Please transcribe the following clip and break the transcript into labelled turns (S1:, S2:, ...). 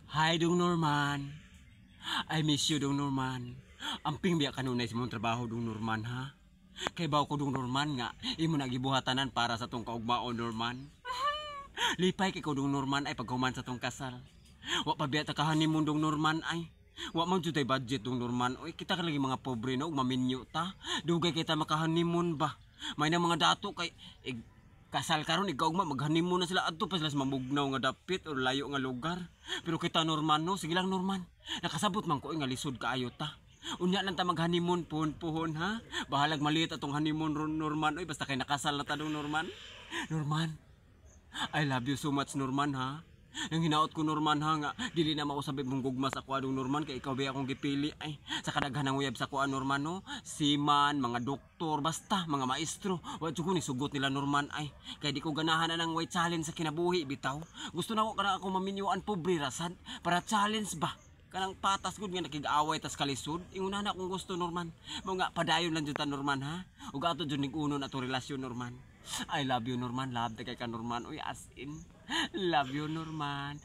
S1: Hi, Dong Norman. I miss you, Dong Norman. Amping biya kanunay sa mong trabaho, Dong Norman, ha? Kay baw ko, Dong Norman, nga. Imo nagibuhatanan para sa tong kaugmaon, Norman. Lipay kay ko, Dong Norman, ay paghuman sa tong kasal. Wa pa biya takahanin mo, Dong Norman, ay. Wa man jud tay budget, Dong Norman. Oy, kita ka lagi mga pobre na, ug maminyo ta. Dugay kita makahanimon ba? May na mga dato kay kasal karon ikaw ma maghanimon na sila adto pa sila sa mamugnaw nga dapit o layo nga lugar. Pero kita Norman no, sige lang Norman. Nakasabot man ko nga lisod kaayo ta. Unya lang ta maghanimon pohon ha. Bahalag maliit atong honeymoon Norman. Oy basta kay nakasal na ta dong Norman. Norman. I love you so much Norman ha. Nang hinaot ko Norman ha nga dili na mausabi mong gugma sa kuha dong Norman kay ikaw ba akong gipili ay sa kadaghanang uyab sa kuha Norman no. Siman, mga doktor, basta mga maestro. Wa jud ko ni sugot nila Norman ay kay di ko ganahan na ng way challenge sa kinabuhi bitaw. Gusto na ko kana ako maminyuan pobre rasad para challenge ba. Kanang patas gud nga nakig-away tas kalisod. Inguna na akong gusto Norman. Mao nga padayon lang jud ta Norman ha. Ug ato jud ning uno na to relasyon Norman. I love you Norman, love kay ka Norman. Uy as in. Love you Norman.